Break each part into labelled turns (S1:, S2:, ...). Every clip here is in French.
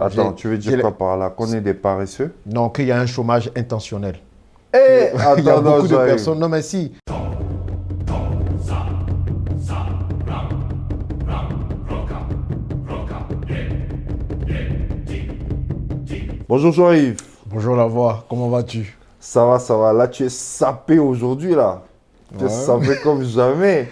S1: Attends, tu veux dire quoi par là? Qu'on est des paresseux?
S2: Non, qu'il y a un chômage intentionnel.
S1: Eh,
S2: Il y a
S1: attends, non,
S2: beaucoup de
S1: j'arrive.
S2: personnes. Non, mais si.
S1: Bonjour Jean-Yves.
S2: Bonjour la voix, comment vas-tu?
S1: Ça va, ça va. Là, tu es sapé aujourd'hui, là. Tu es
S2: Ouais.
S1: sapé comme jamais.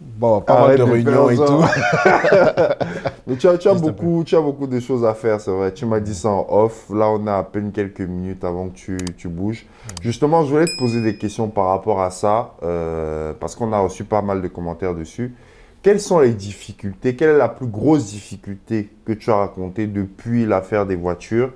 S2: Bon, pas mal
S1: Arrête
S2: de
S1: de
S2: réunions et
S1: faire
S2: tout.
S1: ça. Mais tu as
S2: Juste un
S1: beaucoup de choses à faire, c'est vrai. Tu m'as dit ça en off. Là, on a à peine quelques minutes avant que tu bouges. Justement, je voulais te poser des questions par rapport à ça, parce qu'on a reçu pas mal de commentaires dessus. Quelles sont les difficultés? Quelle est la plus grosse difficulté que tu as rencontrée depuis l'affaire des voitures?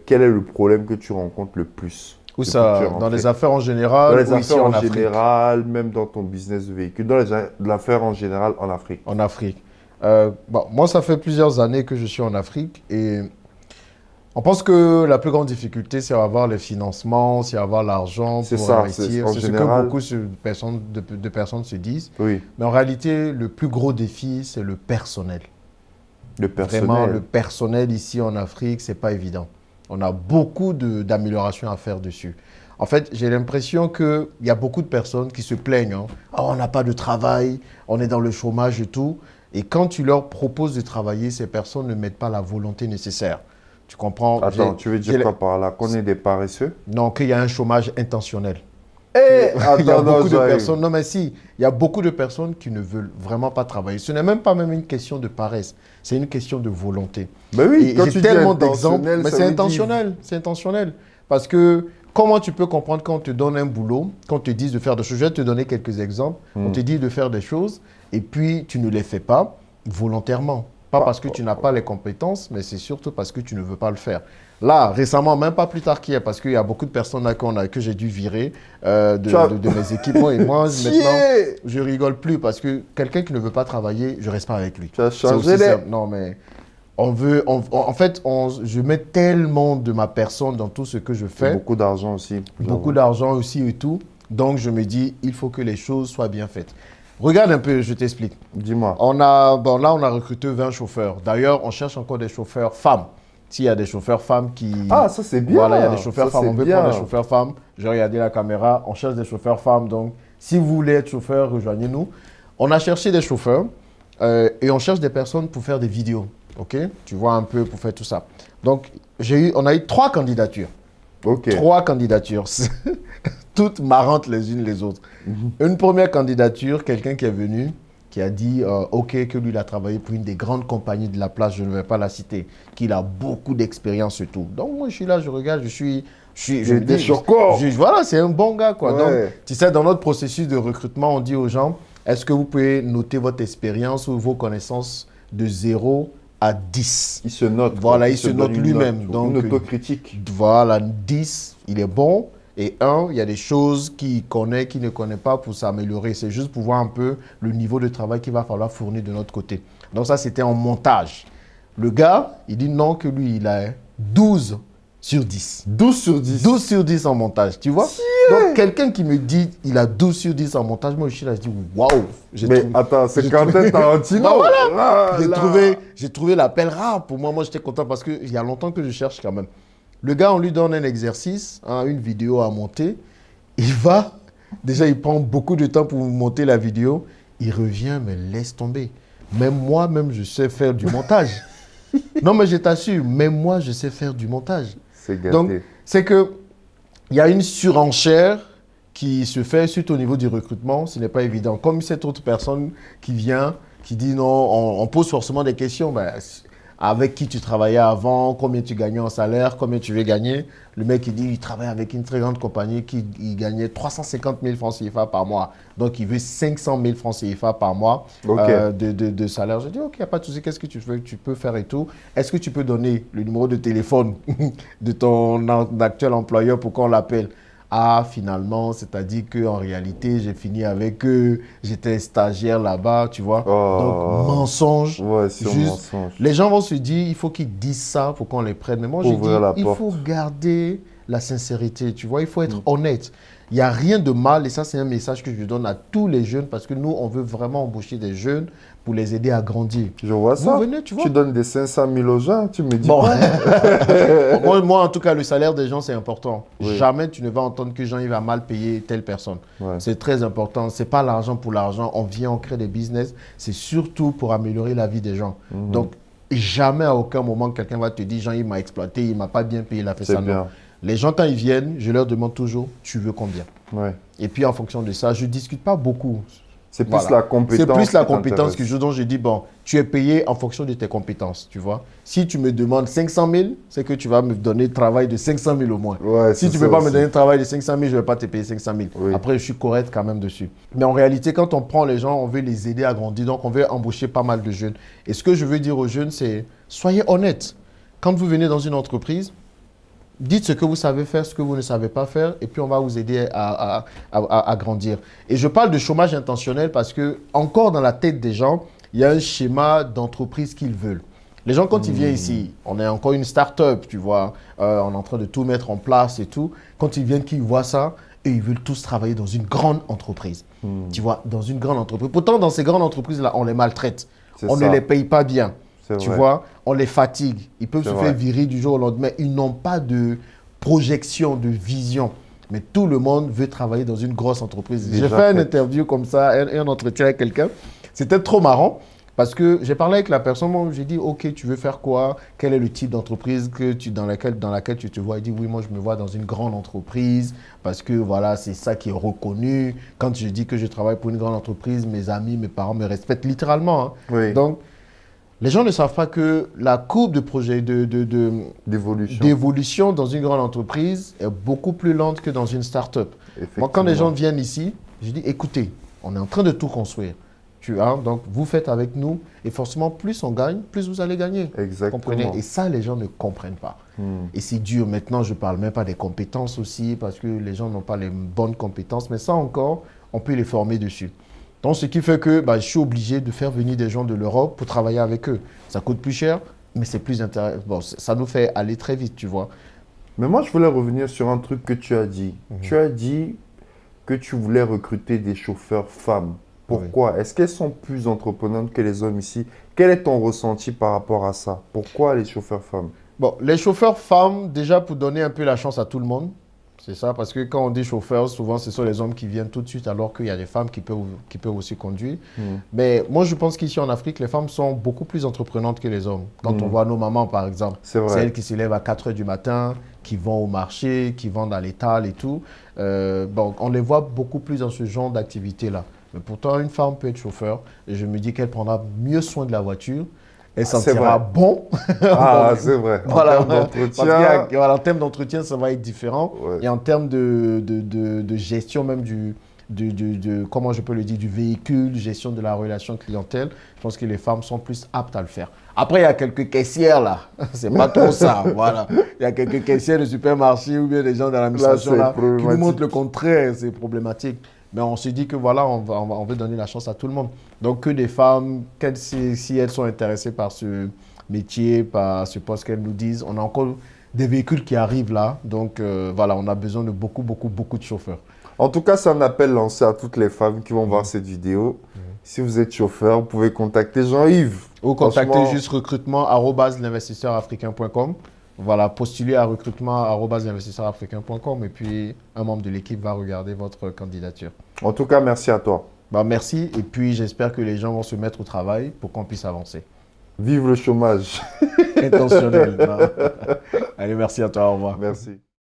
S1: Quel est le problème que tu rencontres le plus?
S2: Où
S1: depuis que
S2: ça?
S1: tu es
S2: Dans
S1: rentré?
S2: les affaires en
S1: Dans
S2: général
S1: les
S2: ou ici
S1: affaires
S2: en
S1: en
S2: Afrique?
S1: général, même dans ton business de véhicule, dans les affaires en général en Afrique.
S2: En Afrique. Bon, moi, ça fait plusieurs années que je suis en Afrique et on pense que la plus grande difficulté, c'est avoir les financements, c'est avoir l'argent
S1: C'est
S2: pour
S1: ça,
S2: investir.
S1: en
S2: C'est ce que
S1: général.
S2: beaucoup de personnes se disent.
S1: Oui,
S2: Mais en réalité, le plus gros défi, c'est le personnel.
S1: le
S2: Vraiment,
S1: personnel.
S2: le personnel ici en Afrique, c'est pas évident. On a beaucoup d'améliorations à faire dessus. En fait, j'ai l'impression qu'il y a beaucoup de personnes qui se plaignent. Hein. Ah, on n'a pas de travail, on est dans le chômage et tout. Et quand tu leur proposes de travailler, ces personnes ne mettent pas la volonté nécessaire. Tu comprends?
S1: Attends, tu veux
S2: j'ai
S1: dire quoi par là? Qu'on est des paresseux?
S2: Non, qu'il y a un chômage intentionnel.
S1: Eh,
S2: Il y a
S1: attends, non,
S2: beaucoup de
S1: j'arrive.
S2: personnes, non mais si, il y a beaucoup de personnes qui ne veulent vraiment pas travailler. Ce n'est même pas même une question de paresse, c'est une question de volonté.
S1: Ben oui,
S2: Et
S1: quand
S2: j'ai
S1: tu dis
S2: tellement d'exemples,
S1: intentionnel,
S2: mais
S1: ça
S2: c'est
S1: veut dire...
S2: intentionnel, c'est intentionnel. Parce que comment tu peux comprendre quand on te donne un boulot, quand on te dit de faire des choses, je vais te donner quelques exemples, on te dit de faire des choses et puis tu ne les fais pas volontairement. Pas parce que tu n'as pas les compétences, mais c'est surtout parce que tu ne veux pas le faire. Là, récemment, même pas plus tard qu'hier, parce qu'il y a beaucoup de personnes là que j'ai dû virer de mes équipements. Et moi, maintenant,
S1: Chier!
S2: je rigole plus parce que quelqu'un qui ne veut pas travailler, je reste pas avec lui.
S1: Tu as
S2: C'est
S1: changé
S2: aussi
S1: les...
S2: simple. Non, mais je mets tellement de ma personne dans tout ce que je fais,
S1: Beaucoup d'argent aussi.
S2: beaucoup d'argent aussi et tout. Donc, je me dis, il faut que les choses soient bien faites. Regarde un peu, je t'explique.
S1: Dis-moi.
S2: Là, on a recruté 20 chauffeurs. D'ailleurs, on cherche encore des chauffeurs femmes. S'il y a des chauffeurs femmes qui...
S1: Ah, ça c'est bien.
S2: Voilà, il y a des chauffeurs
S1: Ça,
S2: femmes.
S1: c'est
S2: On veut
S1: bien.
S2: prendre des chauffeurs femmes. J'ai regardé la caméra. On cherche des chauffeurs femmes. Donc, si vous voulez être chauffeur, rejoignez-nous. On a cherché des chauffeurs et on cherche des personnes pour faire des vidéos. OK? Tu vois un peu pour faire tout ça. Donc, on a eu 3 candidatures.
S1: Ok.
S2: 3 candidatures. Toutes marrantes les unes les autres. Une première candidature, quelqu'un qui est venu, qui a dit OK, que lui, il a travaillé pour une des grandes compagnies de la place, je ne vais pas la citer, qu'il a beaucoup d'expérience et tout. Donc, moi, je suis là, je regarde, je me
S1: Des
S2: dis,
S1: chocours.
S2: voilà, c'est un bon gars, quoi.
S1: Ouais.
S2: Donc, tu sais, dans notre processus de recrutement, on dit aux gens, est-ce que vous pouvez noter votre expérience ou vos connaissances de 0 à 10?
S1: Il se note.
S2: Voilà,
S1: quoi.
S2: il se note
S1: donne une
S2: lui-même.
S1: note,
S2: Donc,
S1: une autocritique.
S2: voilà, 10, il est bon. Et 1, il y a des choses qu'il connaît, qu'il ne connaît pas pour s'améliorer. C'est juste pour voir un peu le niveau de travail qu'il va falloir fournir de notre côté. Donc ça, c'était en montage. Le gars, il dit non, que lui, il a 12 sur 10.
S1: 12 sur 10.
S2: 12 sur 10 en montage, tu vois? Donc, quelqu'un qui me dit il a 12 sur 10 en montage, moi, je suis là, je dis waouh!
S1: Mais attends, c'est Quentin Tarantino.
S2: Bah voilà.
S1: Ah, là.
S2: J'ai trouvé l'appel rare. Pour moi, j'étais content parce qu'il y a longtemps que je cherche quand même. Le gars, on lui donne un exercice, hein, une vidéo à monter. Il va, déjà, il prend beaucoup de temps pour monter la vidéo. Il revient, mais laisse tomber. Même moi, je sais faire du montage. Non, mais je t'assure, même moi, je sais faire du montage.
S1: C'est gâté.
S2: Donc, c'est qu'il y a une surenchère qui se fait suite au niveau du recrutement. Ce n'est pas évident. Comme cette autre personne qui vient, qui dit non, on pose forcément des questions. Ben, avec qui tu travaillais avant, combien tu gagnais en salaire, combien tu veux gagner. Le mec, il dit il travaille avec une très grande compagnie qui il gagnait 350 000 francs CFA par mois. Donc, il veut 500 000 francs CFA par mois de salaire. Je dis, OK, il n'y a pas de souci, qu'est-ce que tu peux faire et tout. Est-ce que tu peux donner le numéro de téléphone de ton actuel employeur pour qu'on l'appelle? Ah, finalement, c'est-à-dire qu'en réalité, j'ai fini avec eux, j'étais stagiaire là-bas, tu vois. Donc, mensonge.
S1: Ouais, c'est un
S2: juste,
S1: mensonge.
S2: les gens vont se dire, il faut qu'ils disent ça pour qu'on les prenne. Mais moi, je dis,
S1: Ouvrir la
S2: il
S1: porte.
S2: faut garder la sincérité, tu vois, il faut être honnête. Il n'y a rien de mal, et ça c'est un message que je donne à tous les jeunes, parce que nous, on veut vraiment embaucher des jeunes pour les aider à grandir.
S1: Je vois ça.
S2: Vous venez, tu vois.
S1: Tu donnes des 500 000 aux gens, tu me dis
S2: Bon,
S1: pas.
S2: moi, en tout cas, le salaire des gens, c'est important.
S1: Oui.
S2: Jamais tu ne vas entendre que Jean, il va mal payer telle personne.
S1: Ouais.
S2: C'est très important. Ce n'est pas l'argent pour l'argent. On vient, on crée des business. C'est surtout pour améliorer la vie des gens. Donc, jamais à aucun moment, quelqu'un va te dire, Jean, il m'a exploité, il ne m'a pas bien payé, il a fait ça.
S1: C'est bien.
S2: Non. Les gens, quand ils viennent, je leur demande toujours, tu veux combien?
S1: Ouais.
S2: Et puis, en fonction de ça, je ne discute pas beaucoup.
S1: C'est plus
S2: Voilà.
S1: la compétence.
S2: C'est plus la
S1: qui
S2: compétence
S1: t'intéresse.
S2: dont je dis, bon, tu es payé en fonction de tes compétences, tu vois. Si tu me demandes 500 000, c'est que tu vas me donner le travail de 500 000 au moins.
S1: Ouais,
S2: Si
S1: c'est
S2: tu ne
S1: ça
S2: peux pas
S1: aussi.
S2: me donner le travail de 500 000, je ne vais pas te payer 500 000.
S1: Oui.
S2: Après, je suis correct quand même dessus. Mais en réalité, quand on prend les gens, on veut les aider à grandir. Donc, on veut embaucher pas mal de jeunes. Et ce que je veux dire aux jeunes, c'est soyez honnêtes. Quand vous venez dans une entreprise, dites ce que vous savez faire, ce que vous ne savez pas faire, et puis on va vous aider à grandir. Et je parle de chômage intentionnel parce que, encore dans la tête des gens, il y a un schéma d'entreprise qu'ils veulent. Les gens, quand ils viennent ici, on est encore une start-up, tu vois, on est en train de tout mettre en place et tout. Quand ils viennent, qu'ils voient ça, et ils veulent tous travailler dans une grande entreprise. Tu vois, dans une grande entreprise. Pourtant, dans ces grandes entreprises-là, on les maltraite.
S1: C'est
S2: On
S1: ça.
S2: ne les paye pas bien.
S1: C'est
S2: Tu
S1: vrai.
S2: vois, on les fatigue. Ils peuvent
S1: C'est
S2: se
S1: vrai.
S2: faire virer du jour au lendemain. Ils n'ont pas de projection, de vision. Mais tout le monde veut travailler dans une grosse entreprise.
S1: Déjà
S2: J'ai fait une
S1: fait.
S2: interview comme ça, un entretien avec quelqu'un. C'était trop marrant parce que j'ai parlé avec la personne. Moi, j'ai dit, OK, tu veux faire quoi? Quel est le type d'entreprise dans laquelle tu te vois? Il dit, oui, moi, je me vois dans une grande entreprise parce que voilà, c'est ça qui est reconnu. Quand je dis que je travaille pour une grande entreprise, mes amis, mes parents me respectent littéralement, hein.
S1: Oui.
S2: Donc, les gens ne savent pas que la courbe de projet
S1: D'évolution.
S2: d'évolution dans une grande entreprise est beaucoup plus lente que dans une start-up. Moi, quand les gens viennent ici, je dis, écoutez, on est en train de tout construire. Tu vois, donc vous faites avec nous et forcément, plus on gagne, plus vous allez gagner.
S1: Exactement.
S2: Comprenez? Et ça, les gens ne comprennent pas. Et c'est dur. Maintenant, je ne parle même pas des compétences aussi parce que les gens n'ont pas les bonnes compétences. Mais ça encore, on peut les former dessus. Donc, ce qui fait que je suis obligé de faire venir des gens de l'Europe pour travailler avec eux. Ça coûte plus cher, mais c'est plus intéressant. Bon, ça nous fait aller très vite, tu vois.
S1: Mais moi, je voulais revenir sur un truc que tu as dit. Tu as dit que tu voulais recruter des chauffeurs femmes. Pourquoi? Est-ce qu'elles sont plus entreprenantes que les hommes ici? Quel est ton ressenti par rapport à ça? Pourquoi les chauffeurs femmes?
S2: Bon, les chauffeurs femmes, déjà pour donner un peu la chance à tout le monde, c'est ça, parce que quand on dit chauffeurs, souvent ce sont les hommes qui viennent tout de suite alors qu'il y a des femmes qui peuvent aussi conduire. Mais moi, je pense qu'ici en Afrique, les femmes sont beaucoup plus entreprenantes que les hommes. Quand on voit nos mamans, par exemple,
S1: C'est vrai.
S2: c'est elles qui se lèvent à 4 h du matin, qui vont au marché, qui vendent à l'étal et tout. Bon, on les voit beaucoup plus dans ce genre d'activité-là. Mais pourtant, une femme peut être chauffeur et je me dis qu'elle prendra mieux soin de la voiture. Elle sentira
S1: vrai.
S2: bon.
S1: Ah,
S2: Bon,
S1: c'est vrai. En
S2: voilà.
S1: termes
S2: Parce qu'il
S1: d'entretien.
S2: voilà, en termes d'entretien, ça va être différent.
S1: Ouais.
S2: Et en termes de gestion même comment je peux le dire, du véhicule, gestion de la relation clientèle, je pense que les femmes sont plus aptes à le faire. Après, il y a quelques caissières là. C'est pas trop ça. Voilà. Il y a quelques caissières de supermarché ou bien des gens dans l'administration
S1: c'est
S2: là, qui nous
S1: problématique.
S2: montrent le contraire. C'est problématique. Mais on se dit que voilà, on veut donner la chance à tout le monde. Donc, que des femmes, si elles sont intéressées par ce métier, par ce poste qu'elles nous disent, on a encore des véhicules qui arrivent là. Donc, voilà, on a besoin de beaucoup de chauffeurs.
S1: En tout cas, c'est un appel lancé à toutes les femmes qui vont voir cette vidéo. Si vous êtes chauffeur, vous pouvez contacter Jean-Yves.
S2: Ou contactez
S1: Franchement,
S2: juste recrutement@l'investisseurafricain.com. Voilà, postulez à recrutement@l'investisseurafricain.com et puis un membre de l'équipe va regarder votre candidature.
S1: En tout cas, merci à toi.
S2: Merci et puis j'espère que les gens vont se mettre au travail pour qu'on puisse avancer.
S1: Vive le chômage.
S2: Intentionnel. Non. Allez, merci à toi, au revoir.
S1: Merci.